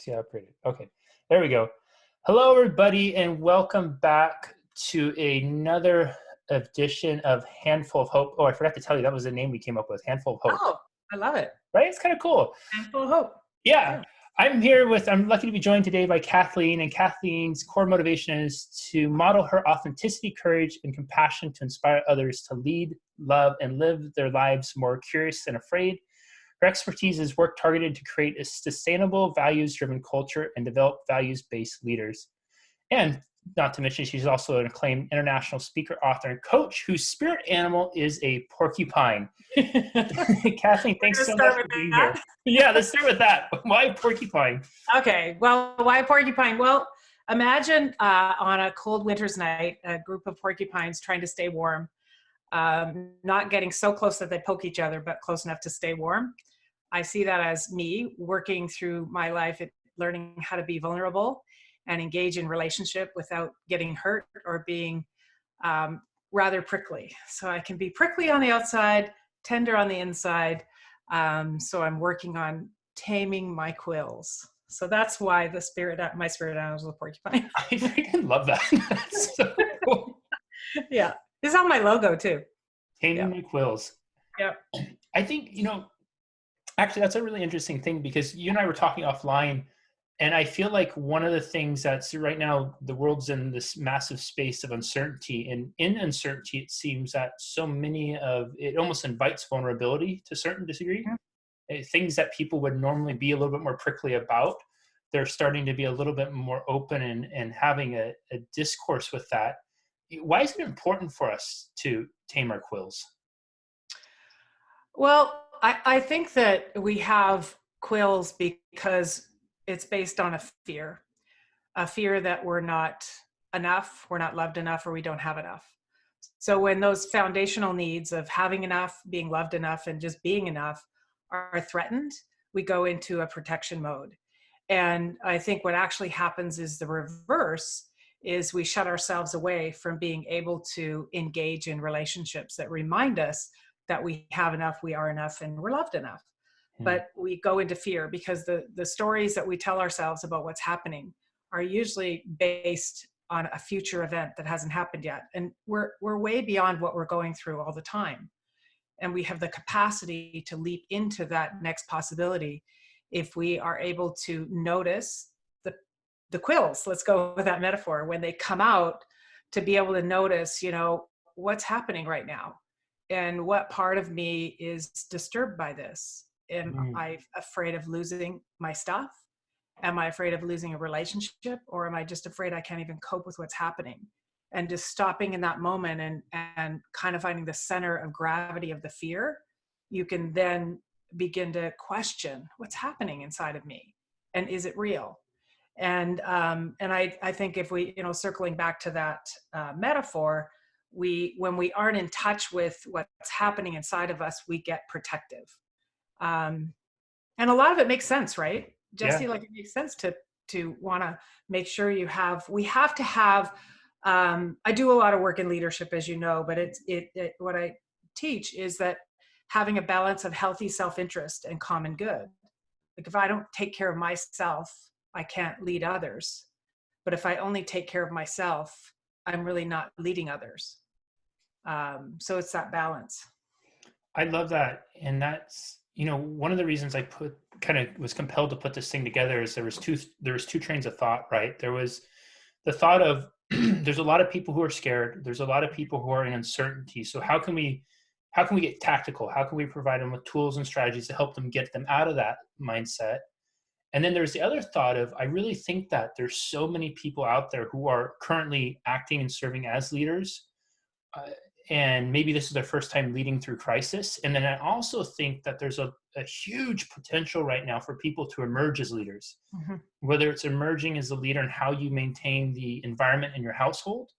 See how I put it. Okay, there we go. Hello, everybody, and welcome back to another edition of Handful of Hope. Oh, I forgot to tell you, that was the name we came up with, Handful of Hope. Oh, I love it. Right? It's kind of cool. Handful of hope. Yeah. I'm lucky to be joined today by Kathleen, and Kathleen's core motivation is to model her authenticity, courage, and compassion to inspire others to lead, love, and live their lives more curious than afraid. Her expertise is work targeted to create a sustainable, values-driven culture and develop values-based leaders. And not to mention, she's also an acclaimed international speaker, author, and coach whose spirit animal is a porcupine. Kathleen, thanks so much for being here. Yeah, let's start with that. Why porcupine? Okay, well, why porcupine? Well, imagine on a cold winter's night, a group of porcupines trying to stay warm, not getting so close that they poke each other, but close enough to stay warm. I see that as me working through my life at learning how to be vulnerable and engage in relationship without getting hurt or being rather prickly. So I can be prickly on the outside, tender on the inside. So I'm working on taming my quills. So that's why my spirit animal is a porcupine. I freaking love that. That's so cool. Yeah. It's on my logo too. Taming my quills. Yeah. I think, actually that's a really interesting thing, because you and I were talking offline, and I feel like one of the things that's right now, the world's in this massive space of uncertainty, and in uncertainty, it seems that so many of it almost invites vulnerability to a certain degree. Yeah. Things that people would normally be a little bit more prickly about, they're starting to be a little bit more open and having a discourse with that. Why is it important for us to tame our quills? Well, I think that we have quills because it's based on a fear that we're not enough, we're not loved enough, or we don't have enough. So when those foundational needs of having enough, being loved enough, and just being enough are threatened, we go into a protection mode. And I think what actually happens is the reverse, is we shut ourselves away from being able to engage in relationships that remind us that we have enough, we are enough, and we're loved enough. But we go into fear because the stories that we tell ourselves about what's happening are usually based on a future event that hasn't happened yet. And we're way beyond what we're going through all the time. And we have the capacity to leap into that next possibility if we are able to notice the quills, let's go with that metaphor, when they come out, to be able to notice, what's happening right now and what part of me is disturbed by this. Am I afraid of losing my stuff? Am I afraid of losing a relationship? Or am I just afraid I can't even cope with what's happening? And just stopping in that moment and kind of finding the center of gravity of the fear, you can then begin to question what's happening inside of me, and is it real? And I think if we, circling back to that metaphor, when we aren't in touch with what's happening inside of us, we get protective. And a lot of it makes sense, right, Jesse? Yeah. Like, it makes sense to want to make sure we have to have, I do a lot of work in leadership, as you know, but what I teach is that having a balance of healthy self-interest and common good. Like, if I don't take care of myself, I can't lead others. But if I only take care of myself, I'm really not leading others. So it's that balance. I love that. And that's, one of the reasons I was compelled to put this thing together is there was two trains of thought, right? There was the thought of there's a lot of people who are scared. There's a lot of people who are in uncertainty. So how can we get tactical? How can we provide them with tools and strategies to help them get them out of that mindset? And then there's the other thought of, I really think that there's so many people out there who are currently acting and serving as leaders. And maybe this is their first time leading through crisis. And then I also think that there's a huge potential right now for people to emerge as leaders, whether it's emerging as a leader and how you maintain the environment in your household,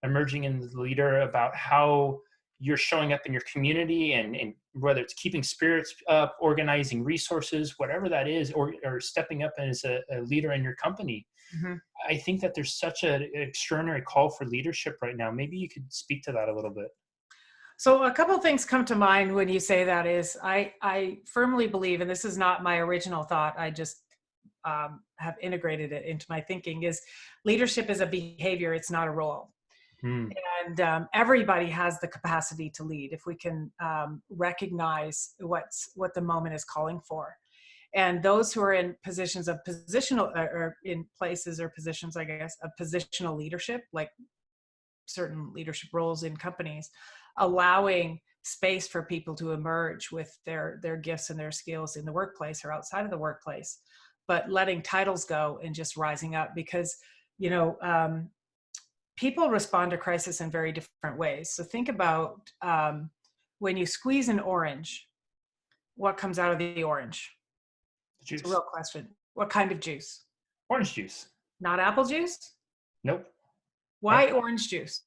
emerging as a leader about how you're showing up in your community, and whether it's keeping spirits up, organizing resources, whatever that is, or stepping up as a leader in your company. I think that there's such an extraordinary call for leadership right now. Maybe you could speak to that a little bit. So a couple of things come to mind when you say that is, I firmly believe, and this is not my original thought, I just have integrated it into my thinking, is leadership is a behavior. It's not a role. Hmm. And everybody has the capacity to lead if we can recognize what the moment is calling for. And those who are in positions of positional, or in places or positions, I guess, of positional leadership, like certain leadership roles in companies, allowing space for people to emerge with their gifts and their skills in the workplace or outside of the workplace, but letting titles go and just rising up. Because, you know, people respond to crisis in very different ways. So think about when you squeeze an orange, what comes out of the orange? It's a Juice. real question. What kind of juice? Orange juice. Not apple juice? Nope. Orange. Why orange juice?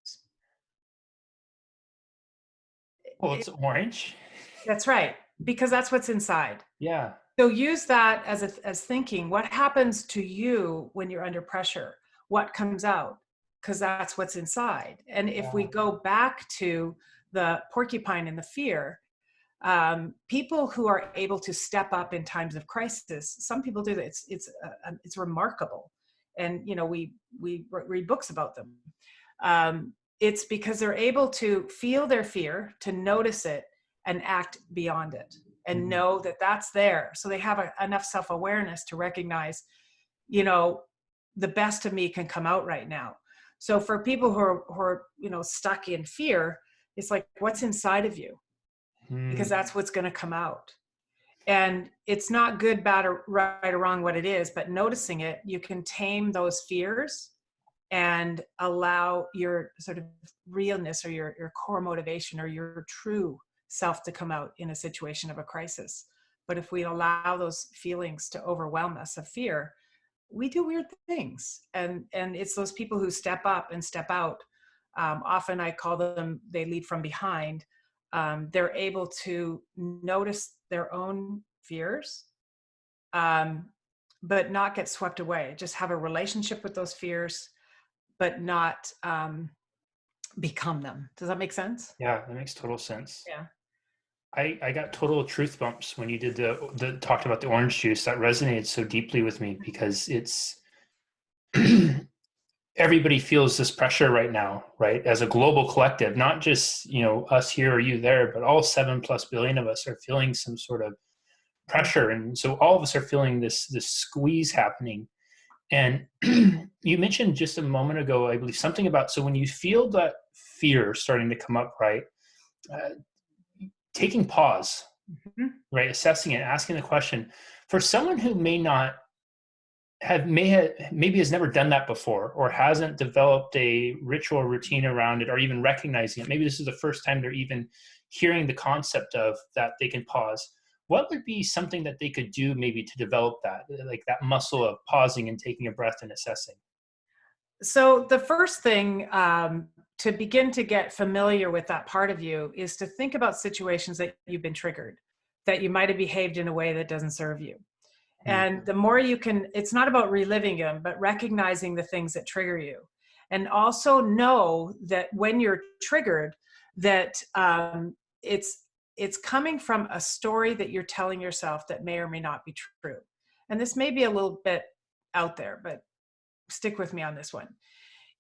Well, it's orange. That's right, because that's what's inside. Yeah. So use that as thinking. What happens to you when you're under pressure? What comes out? Because that's what's inside. And if we go back to the porcupine and the fear, people who are able to step up in times of crisis, some people do that. It's remarkable, and you know we read books about them. It's because they're able to feel their fear, to notice it, and act beyond it, and know that that's there. So they have enough self-awareness to recognize, you know, the best of me can come out right now. So for people who are you know, stuck in fear, it's like, what's inside of you? Because that's what's going to come out. And it's not good, bad, or right or wrong what it is, but noticing it, you can tame those fears and allow your sort of realness, or your core motivation, or your true self to come out in a situation of a crisis. But if we allow those feelings to overwhelm us of fear, we do weird things. And it's those people who step up and step out. Often I call them, they lead from behind. They're able to notice their own fears, but not get swept away. Just have a relationship with those fears, but not become them. Does that make sense? Yeah, that makes total sense. Yeah. I got total truth bumps when you did the talked about the orange juice. That resonated so deeply with me, because it's everybody feels this pressure right now, right? As a global collective, not just, you know, us here or you there, but all 7+ billion of us are feeling some sort of pressure. And so all of us are feeling this squeeze happening. And you mentioned just a moment ago, I believe, something about, so when you feel that fear starting to come up, right? Taking pause, right? Assessing it, asking the question. For someone who maybe has never done that before, or hasn't developed a ritual routine around it, or even recognizing it, maybe this is the first time they're even hearing the concept of that they can pause. What would be something that they could do maybe to develop that, like that muscle of pausing and taking a breath and assessing? So the first thing, to begin to get familiar with that part of you, is to think about situations that you've been triggered, that you might have behaved in a way that doesn't serve you. And the more you can, it's not about reliving them, but recognizing the things that trigger you. And also know that when you're triggered, that it's coming from a story that you're telling yourself that may or may not be true. And this may be a little bit out there, but stick with me on this one.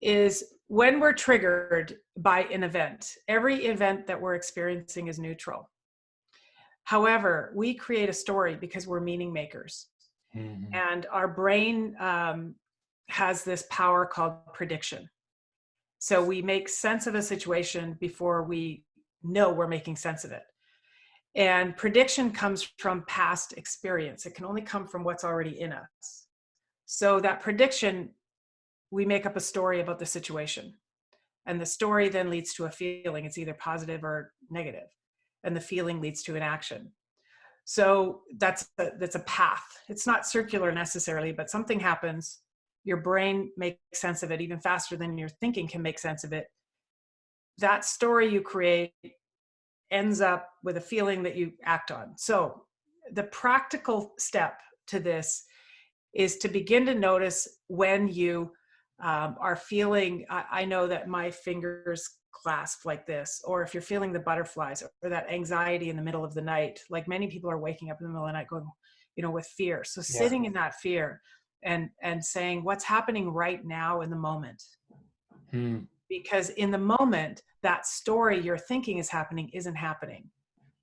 Is when we're triggered by an event, every event that we're experiencing is neutral. However, we create a story because we're meaning makers. Mm-hmm. And our brain has this power called prediction. So we make sense of a situation before we know we're making sense of it. And prediction comes from past experience. It can only come from what's already in us. So that prediction, we make up a story about the situation. And the story then leads to a feeling. It's either positive or negative. And the feeling leads to an action. So that's a path. It's not circular necessarily, but something happens. Your brain makes sense of it even faster than your thinking can make sense of it. That story you create ends up with a feeling that you act on. So the practical step to this is to begin to notice when you are feeling, I know that my fingers clasp like this, or if you're feeling the butterflies or that anxiety in the middle of the night, like many people are waking up in the middle of the night going, with fear. So Yeah. sitting in that fear and saying what's happening right now in the moment, Hmm. because in the moment that story you're thinking is happening isn't happening.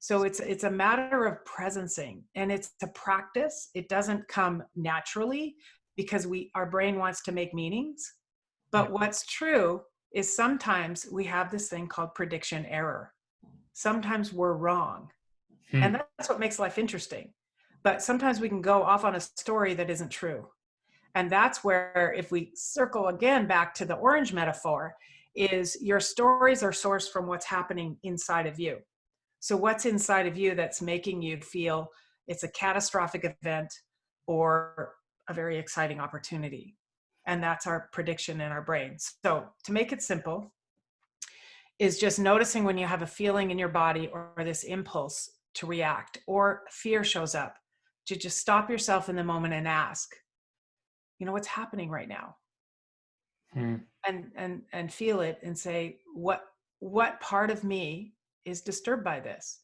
So it's a matter of presencing, and it's a practice. It doesn't come naturally because our brain wants to make meanings. Yeah. But what's true is sometimes we have this thing called prediction error. Sometimes we're wrong. Hmm. And that's what makes life interesting. But sometimes we can go off on a story that isn't true. And that's where, if we circle again back to the orange metaphor, is your stories are sourced from what's happening inside of you. So what's inside of you that's making you feel it's a catastrophic event or a very exciting opportunity? And that's our prediction in our brains. So to make it simple, is just noticing when you have a feeling in your body or this impulse to react, or fear shows up, to just stop yourself in the moment and ask, what's happening right now? Hmm. And feel it and say, what part of me is disturbed by this?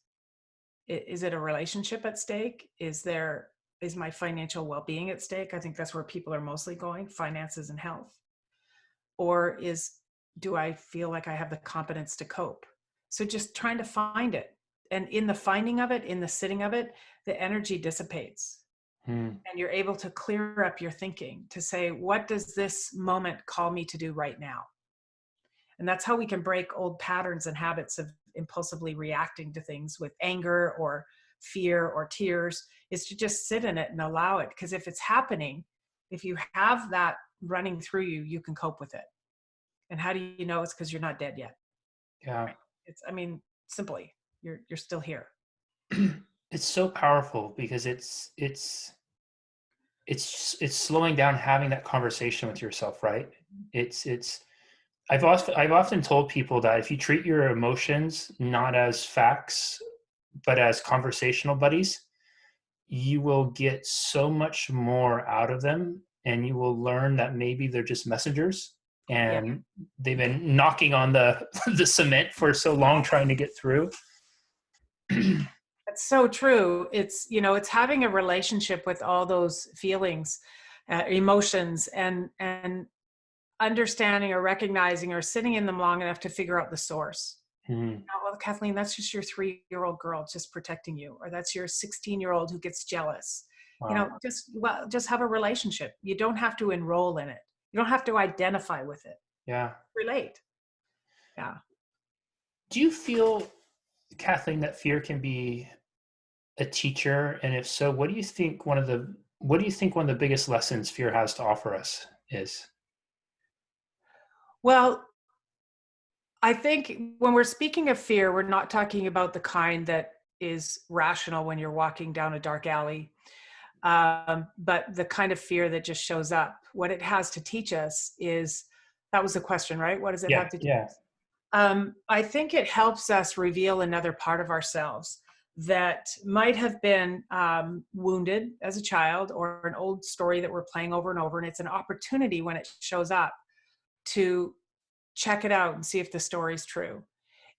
Is it a relationship at stake? Is my financial well-being at stake? I think that's where people are mostly going, finances and health. Or do I feel like I have the competence to cope? So just trying to find it. And in the finding of it, in the sitting of it, the energy dissipates. Hmm. And you're able to clear up your thinking to say, what does this moment call me to do right now? And that's how we can break old patterns and habits of impulsively reacting to things with anger or fear or tears, is to just sit in it and allow it. Because if it's happening, if you have that running through you, you can cope with it. And how do you know? It's because you're not dead yet. Yeah. Right? Simply, you're still here. It's so powerful because it's slowing down, having that conversation with yourself, right? It's I've often told people that if you treat your emotions not as facts but as conversational buddies, you will get so much more out of them, and you will learn that maybe they're just messengers, Yeah. and they've been knocking on the the cement for so long trying to get through. That's so true. It's having a relationship with all those feelings, emotions, and understanding or recognizing or sitting in them long enough to figure out the source. Hmm. Well, Kathleen, that's just your 3-year-old girl just protecting you, or that's your 16-year-old who gets jealous. Wow. Just have a relationship. You don't have to enroll in it. You don't have to identify with it. Yeah. Relate. Yeah. Do you feel, Kathleen, that fear can be a teacher? And if so, what do you think one of the biggest lessons fear has to offer us is? Well, I think when we're speaking of fear, we're not talking about the kind that is rational when you're walking down a dark alley, but the kind of fear that just shows up. What it has to teach us is, that was the question, right? What does it Yeah. have to teach Yeah. us? I think it helps us reveal another part of ourselves that might have been wounded as a child, or an old story that we're playing over and over. And it's an opportunity when it shows up to check it out and see if the story's true.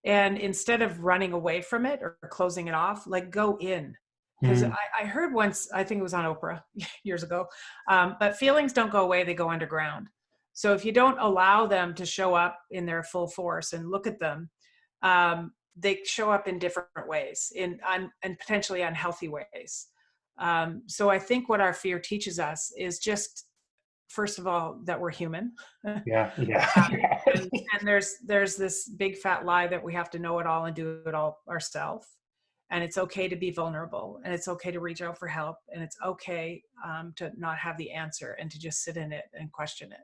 And instead of running away from it or closing it off, like, go in. Because Hmm. I heard once, I think it was on Oprah years ago, but feelings don't go away, they go underground. So if you don't allow them to show up in their full force and look at them, they show up in different ways, and potentially unhealthy ways. So I think what our fear teaches us is just, first of all, that we're human. Yeah. Yeah. And there's this big fat lie that we have to know it all and do it all ourselves. And it's okay to be vulnerable, and it's okay to reach out for help, and it's okay to not have the answer, and to just sit in it and question it.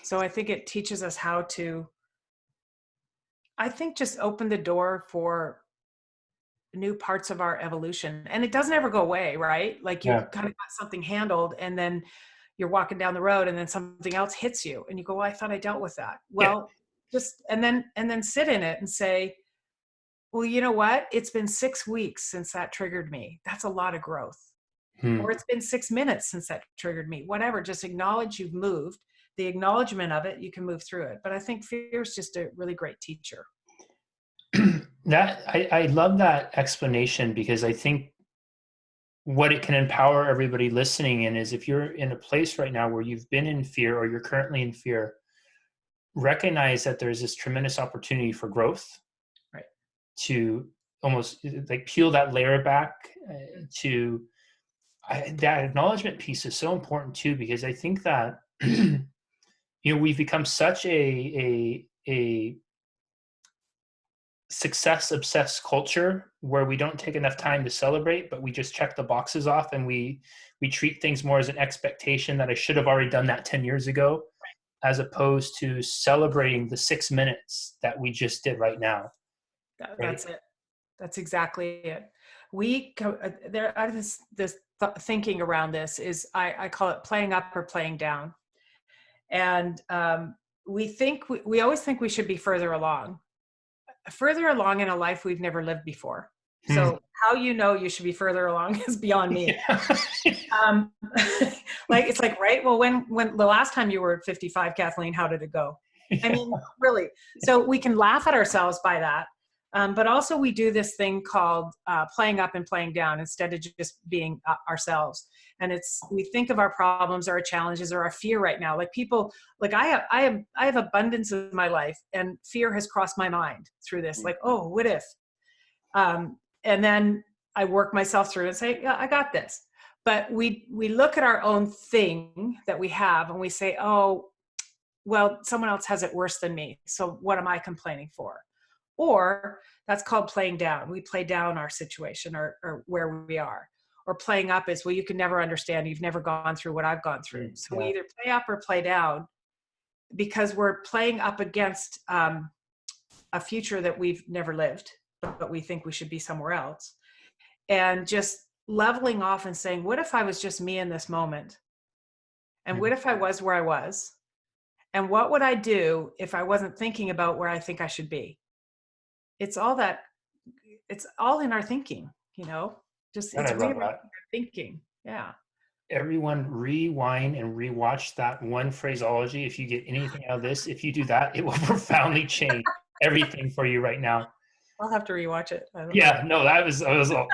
So I think it teaches us how to, I think, just open the door for new parts of our evolution. And it doesn't ever go away, right? Like, you Yeah. kind of got something handled, and then you're walking down the road, and then something else hits you, and you go, well, I thought I dealt with that. Yeah. Well, just, and then sit in it and say, well, you know what? It's been 6 weeks since that triggered me. That's a lot of growth. Or Hmm. it's been 6 minutes since that triggered me. Whatever, just acknowledge you've moved. The acknowledgement of it, you can move through it. But I think fear is just a really great teacher. I love that explanation, because I think what it can empower everybody listening in is, if you're in a place right now where you've been in fear or you're currently in fear, recognize that there's this tremendous opportunity for growth, Right. to almost like peel that layer back, to that acknowledgement piece is so important too, because I think that we've become such a success obsessed culture where we don't take enough time to celebrate, but we just check the boxes off, and we treat things more as an expectation that I should have already done that 10 years ago, as opposed to celebrating the 6 minutes that we just did right now. Right? That's it. That's exactly it. There are this thinking around this is, I call it playing up or playing down. And we always think we should be further along in a life we've never lived before. Hmm. So how you should be further along is beyond me. Yeah. Um, like, it's like, right? Well, when the last time you were 55, Kathleen, how did it go? I mean, really. So we can laugh at ourselves by that. But also we do this thing called playing up and playing down instead of just being ourselves. And we think of our problems or our challenges or our fear right now. Like people, like I have abundance in my life, and fear has crossed my mind through this. Like, oh, what if? And then I work myself through and say, yeah, I got this. But we look at our own thing that we have and we say, oh, well, someone else has it worse than me. So what am I complaining for? Or that's called playing down. We play down our situation or where we are. Or playing up is, well, you can never understand. You've never gone through what I've gone through. So we Yeah. either play up or play down, because we're playing up against a future that we've never lived, but we think we should be somewhere else. And just leveling off and saying, what if I was just me in this moment? And what if I was where I was? And what would I do if I wasn't thinking about where I think I should be? It's all in our thinking, just God, it's I love rerouting that. our thinking. Yeah. Everyone rewind and rewatch that one phraseology. If you get anything out of this, if you do that, it will profoundly change everything for you right now. I'll have to rewatch it. I don't know. Yeah, no, I was all,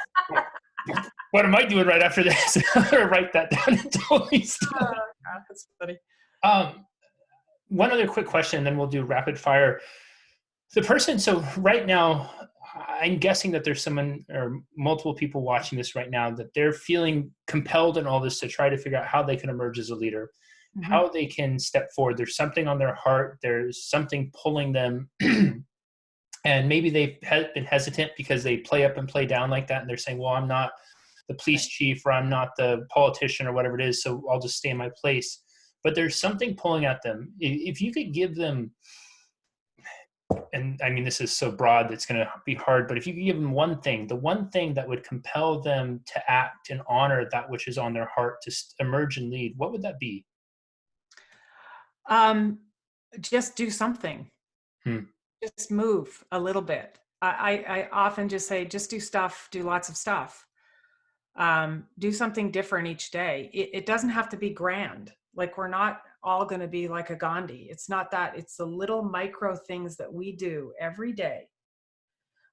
what am I doing right after this? Write that down and totally Oh, God, that's funny. Um, one other quick question, and then we'll do rapid fire. So right now, I'm guessing that there's someone or multiple people watching this right now that they're feeling compelled in all this to try to figure out how they can emerge as a leader, Mm-hmm. how they can step forward. There's something on their heart. There's something pulling them. And maybe they've been hesitant because they play up and play down like that. And they're saying, well, I'm not the police chief, or I'm not the politician, or whatever it is, so I'll just stay in my place. But there's something pulling at them. If you could give them, and I mean, this is so broad, it's going to be hard, but if you could give them one thing, the one thing that would compel them to act and honor that which is on their heart to emerge and lead, what would that be? Just do something. Hmm. Just move a little bit. I often just say, just do lots of stuff. Do something different each day. It doesn't have to be grand. Like, we're not all going to be like a Gandhi. It's not that. It's the little micro things that we do every day,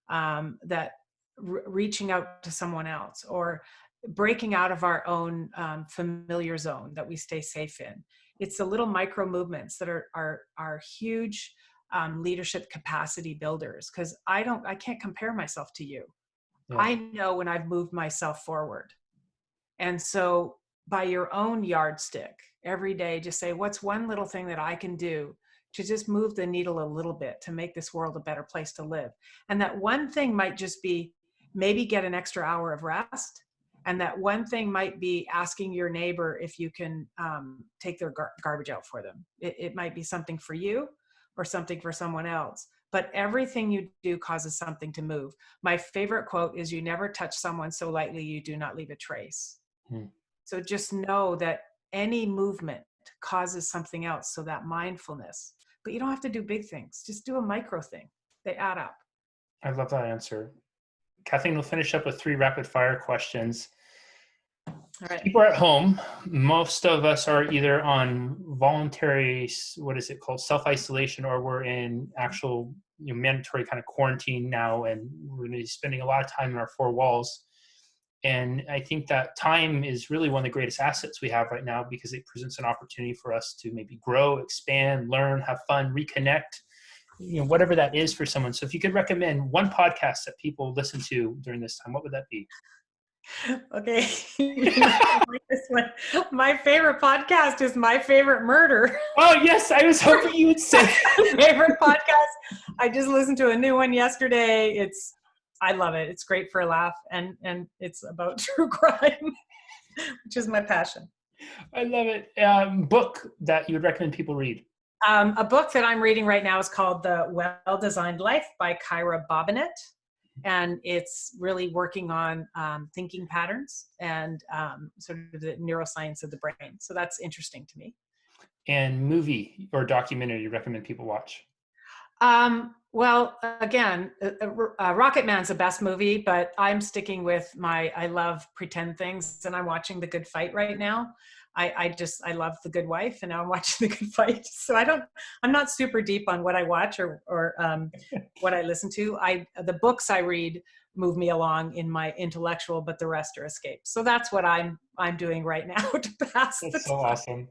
that reaching out to someone else, or breaking out of our own familiar zone that we stay safe in. It's the little micro movements that are huge leadership capacity builders. Because I can't compare myself to you. Yeah. I know when I've moved myself forward. And so, by your own yardstick, every day, just say, what's one little thing that I can do to just move the needle a little bit to make this world a better place to live? And that one thing might just be maybe get an extra hour of rest. And that one thing might be asking your neighbor if you can take their garbage out for them. It might be something for you or something for someone else. But everything you do causes something to move. My favorite quote is, you never touch someone so lightly you do not leave a trace. Hmm. So just know that any movement causes something else. So that mindfulness, but you don't have to do big things. Just do a micro thing. They add up. I love that answer. Kathleen, we'll finish up with 3 rapid fire questions. All right. People are at home. Most of us are either on voluntary, what is it called, self-isolation, or we're in actual mandatory kind of quarantine now, and we're going to be spending a lot of time in our 4 walls. And I think that time is really one of the greatest assets we have right now, because it presents an opportunity for us to maybe grow, expand, learn, have fun, reconnect, whatever that is for someone. So if you could recommend one podcast that people listen to during this time, what would that be? Okay. Like this one. My favorite podcast is My Favorite Murder. Oh, yes. I was hoping you would say Favorite podcast. I just listened to a new one yesterday. I love it. It's great for a laugh, and it's about true crime, which is my passion. I love it. Book that you would recommend people read? A book that I'm reading right now is called The Well-Designed Life by Kyra Bobinet. And it's really working on thinking patterns and sort of the neuroscience of the brain. So that's interesting to me. And movie or documentary you recommend people watch? Well, again, Rocket Man's the best movie, but I'm sticking with I love pretend things, and I'm watching The Good Fight right now. I love The Good Wife, and now I'm watching The Good Fight. So I'm not super deep on what I watch or what I listen to. The books I read move me along in my intellectual, but the rest are escapes. So that's what I'm doing right now to pass the That's so time. awesome.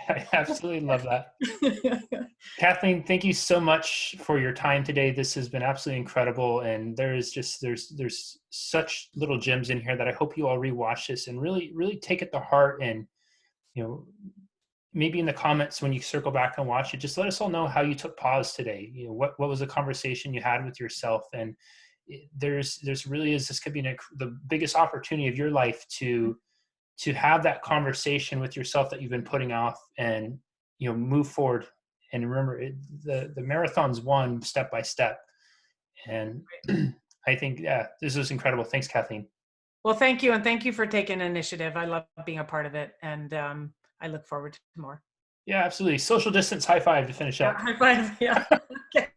I absolutely love that. Kathleen, thank you so much for your time today. This has been absolutely incredible. And there's such little gems in here that I hope you all rewatch this and really, really take it to heart. And, maybe in the comments when you circle back and watch it, just let us all know how you took pause today. What was the conversation you had with yourself? And there's really is, this could be the biggest opportunity of your life to have that conversation with yourself that you've been putting off, and move forward. And remember, the marathon's won step by step. And I think, this is incredible. Thanks, Kathleen. Well, thank you. And thank you for taking initiative. I love being a part of it. And I look forward to more. Yeah, absolutely. Social distance high five to finish up. High five. Yeah. Okay.